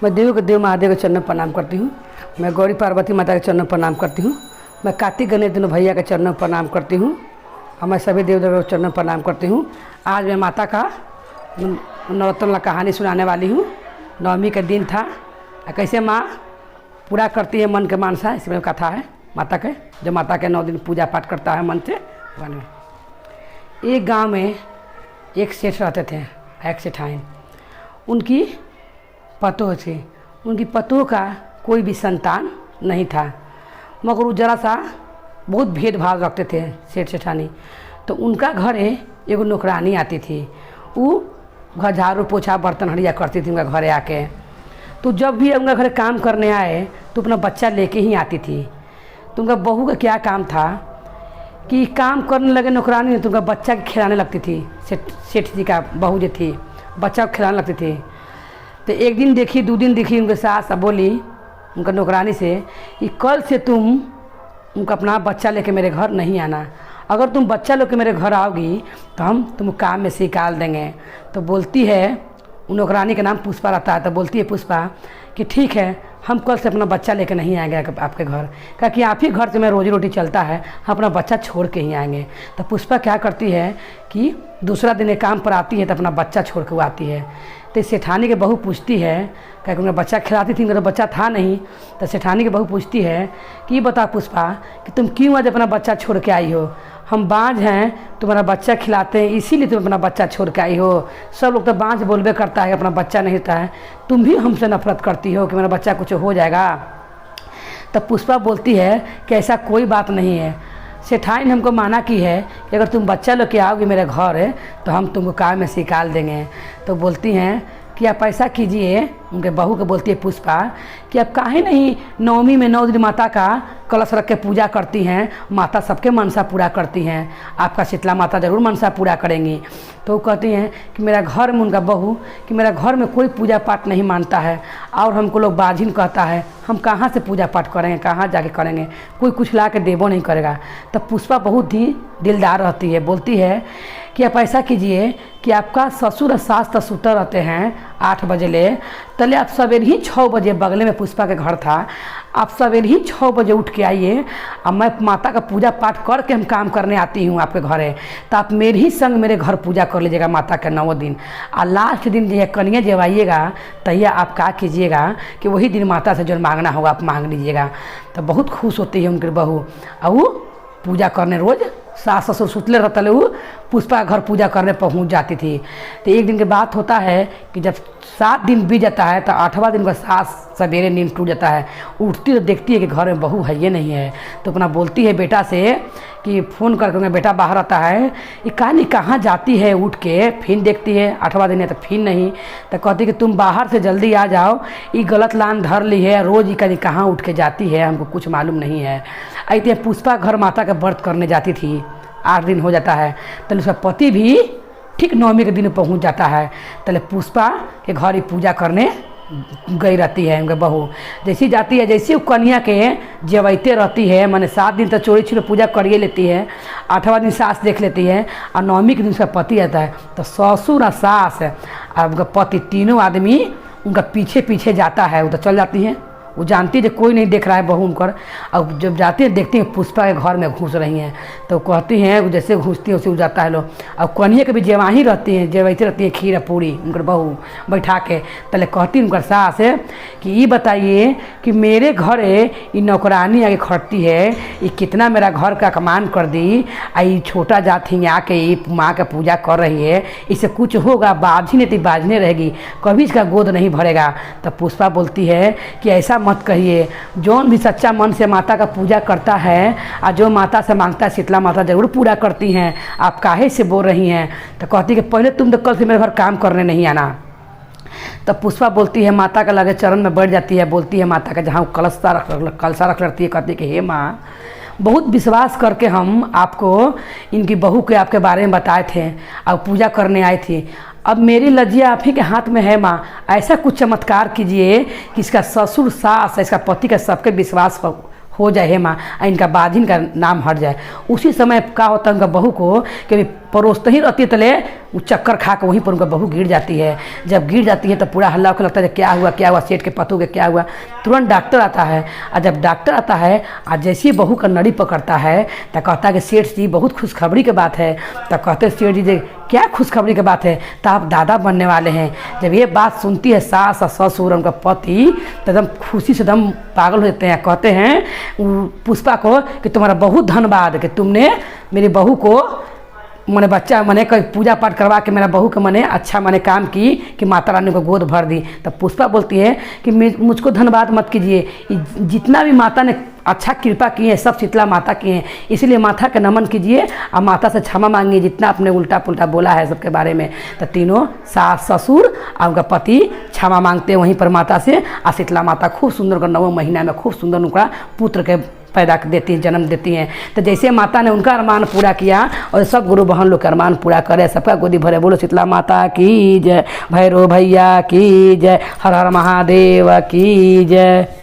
मैं देव के देव महादेव के चरणों में प्रणाम करती हूँ। मैं गौरी पार्वती माता के चरणों में प्रणाम करती हूँ। मैं कार्तिक गणेश दोनों भैया के चरणों में प्रणाम करती हूँ और मैं सभी देव देवों के चरणों में प्रणाम करती हूँ। आज मैं माता का नवरत्न कहानी सुनाने वाली हूँ। नवमी का दिन था, कैसे माँ पूरा करती है मन के मानसा, इसमें कथा है माता के। जो माता के 9 दिन पूजा पाठ करता है मन से भगवान में। एक गांव में एक सेठ रहते थे, एक सेठाइन। उनकी पतोह थी। उनकी पतोह का कोई भी संतान नहीं था, मगर वो ज़रा सा बहुत भेदभाव रखते थे सेठ सेठानी। तो उनका घर एगो नौकरानी आती थी। वो घर झाड़ू पोछा बर्तन हड़िया करती थी उनका घरे आके। तो जब भी उनका घर काम करने आए तो अपना बच्चा लेके ही आती थी। तो उनका बहू का क्या काम था कि काम करने लगे नौकरानी ने तो उनका बच्चा के खिलाने लगती थी। सेठ जी का बहू जो थी बच्चा को खिलाने लगती थी। तो एक दिन देखी, 2 दिन देखी, उनके सास बोली उनका नौकरानी से कि कल से तुम उनका अपना बच्चा लेके मेरे घर नहीं आना। अगर तुम बच्चा लेके मेरे घर आओगी तो हम तुम काम में से निकाल देंगे। तो बोलती है, उन नौकरानी का नाम पुष्पा रहता है। तो बोलती है पुष्पा कि ठीक है, हम कल से अपना बच्चा लेकर नहीं आएंगे आपके घर, क्योंकि आप ही घर से मेरा रोजी रोटी चलता है, हम अपना बच्चा छोड़ के ही आएंगे। तो पुष्पा क्या करती है कि दूसरा दिन एक काम पर आती है तो अपना बच्चा छोड़ के वो आती है। तो सेठानी के बहू पूछती है, क्योंकि उनका बच्चा खिलाती थी, उनका बच्चा था नहीं। तो सेठानी की बहू पूछती है कि बता पुष्पा कि तुम क्यों आज अपना बच्चा छोड़ के आई हो? हम बाँझ हैं, तुम्हारा बच्चा खिलाते हैं, इसीलिए तुम अपना बच्चा छोड़ के आई हो। सब लोग तो बाँझ बोलबे करता है, अपना बच्चा नहीं होता है। तुम भी हमसे नफरत करती हो कि मेरा बच्चा कुछ हो जाएगा। तब पुष्पा बोलती है कि ऐसा कोई बात नहीं है। सेठाई ने हमको माना की है कि अगर तुम बच्चा लोग के आओगे मेरे घर है तो हम तुमको काम में से निकाल देंगे। तो बोलती हैं कि आप ऐसा कीजिए, उनके बहू को बोलती है पुष्पा कि आप काहे नहीं नवमी में 9 दिन माता का कलश रख के पूजा करती हैं। माता सबके मनसा पूरा करती हैं, आपका शीतला माता ज़रूर मनसा पूरा करेंगी। तो वो कहती हैं कि मेरा घर में, उनका बहू कि मेरा घर में कोई पूजा पाठ नहीं मानता है और हमको लोग बाझिन कहता है, हम कहाँ से पूजा पाठ करेंगे, कहाँ जाके करेंगे, कोई कुछ ला के देवो नहीं करेगा। तब पुष्पा बहुत ही दिलदार रहती है, बोलती है कि आप ऐसा कीजिए कि आपका ससुर और सास तो सुतर रहते हैं 8 बजे ले, तले आप सवेरे ही 6 बजे, बगले में पुष्पा के घर था, आप सवेरे ही 6 बजे उठ के आइए और मैं माता का पूजा पाठ करके हम काम करने आती हूँ आपके घरे। तो आप मेरे ही संग मेरे घर पूजा कर लीजिएगा माता के 9 दिन। और लास्ट दिन जो है कन्या जब आइएगा तैया आप क्या कीजिएगा कि वही दिन माता से जो मांगना होगा आप मांग लीजिएगा। तो बहुत खुश होती है उनकी बहू और वो पूजा करने रोज़ सास ससुर सुतले रहते वो पुष्पा घर पूजा करने पहुंच जाती थी। तो एक दिन की बात होता है कि जब 7 दिन बीत जाता है तो 8वां दिन का सास सवेरे नींद टूट जाता है। उठती तो देखती है कि घर में बहू है ये नहीं है। तो अपना बोलती है बेटा से कि फ़ोन करके, बेटा बाहर आता है, ये कहानी कहाँ जाती है उठ के। फिर देखती है 8वां दिन है तो फिर नहीं। तो कहती कि तुम बाहर से जल्दी आ जाओ, ये गलत लान धर ली है, रोज़ ये कहाँ उठ के जाती है, हमको कुछ मालूम नहीं है। ऐसे पुष्पा घर माता का व्रत करने जाती थी, 8 दिन हो जाता है। तो उसका पति भी ठीक नवमी के दिन पहुंच जाता है। तो पुष्पा के घर ही पूजा करने गई रहती है उनके बहू। जैसी जाती है, जैसी वो कन्या के जवैते रहती है, मैंने 7 दिन तक चोरी छिपे पूजा करिए लेती है, 8वां दिन सास देख लेती है और नवमी के दिन उसका पति आता है। तो ससुर और सास और उनका पति तीनों आदमी उनका पीछे पीछे जाता है। वो तो चल जाती हैं, वो जानती है कोई नहीं देख रहा है बहू उनकर। अब जब जाती है देखती हैं पुष्पा के घर में घुस रही हैं। तो कहती हैं जैसे घुसती है उसे जाता है लोग। अब कन्या के भी जेवाही रहती हैं, जेवैती रहती है खीर पूरी उनकर बहू बैठा के। तले कहती उनकर सास है कि ये बताइए कि मेरे घर ये नौकरानी आगे खड़ती है, ये कितना मेरा घर का कमान कर दी, ये छोटा जाति आके ये माँ का पूजा कर रही है, इसे कुछ होगा बाझी नहीं तो बाझने रहेगी, कभी इसका गोद नहीं भरेगा। तब पुष्पा बोलती है कि ऐसा मत कहिए, जौन भी सच्चा मन से माता का पूजा करता है और जो माता से मांगता है शीतला माता जरूर पूरा करती हैं, आप काहे से बोल रही हैं। तो कहती कि पहले तुम तो कल से मेरे घर काम करने नहीं आना। तब पुष्पा बोलती है, माता का लगे चरण में बैठ जाती है, बोलती है माता का जहाँ कलशा रख लेती है, कहती है कि हे माँ, बहुत विश्वास करके हम आपको इनकी बहू के आपके बारे में बताए थे और पूजा करने आई थी। अब मेरी लज्जिया आप ही के हाथ में है माँ, ऐसा कुछ चमत्कार कीजिए कि इसका ससुर सास इसका पति का सबके विश्वास हो जाए हे माँ, इनका बाधिन का नाम हट जाए। उसी समय क्या होता है उनका बहू को कि परोसते ही रहती है तले वो चक्कर खा के वहीं पर उनका बहू गिर जाती है। जब गिर जाती है तो पूरा हल्ला होकर लगता है क्या हुआ क्या हुआ, सेठ के पतों के क्या हुआ। तुरंत डॉक्टर आता है और जब डॉक्टर आता है और जैसे ही बहू का नड़ी पकड़ता है तो कहता है कि सेठ जी बहुत खुशखबरी की बात है। तो कहते सेठ जी क्या खुशखबरी की बात है, तो आप दादा बनने वाले हैं। जब ये बात सुनती है सास और ससुर उनका पति तो एकदम खुशी से एकदम पागल हो जाते हैं। कहते हैं पुष्पा को कि तुम्हारा बहुत धन्यवाद कि तुमने मेरी बहू को मैंने बच्चा मैंने कोई पूजा पाठ करवा के मेरा बहू के मैंने अच्छा मैंने काम की कि माता रानी को गोद भर दी। तब पुष्पा बोलती है कि मुझको धन्यवाद मत कीजिए, जितना भी माता ने अच्छा कृपा की है सब शीतला माता की हैं, इसलिए माता का नमन कीजिए और माता से क्षमा मांगिए जितना आपने उल्टा पुल्टा बोला है सबके बारे में। तो तीनों सास ससुर और उनका पति क्षमा मांगते हैं वहीं पर माता से। और शीतला माता खूब सुंदर 9वें महीना में खूब सुंदर उनका पुत्र के पैदा देती हैं, जन्म देती हैं। तो जैसे माता ने उनका अरमान पूरा किया और सब गुरु बहन लोग का अरमान पूरा करे, सबका गोदी भरे। बोलो शीतला माता की जय, भैरव भैया की जय, हर हर महादेव की जय।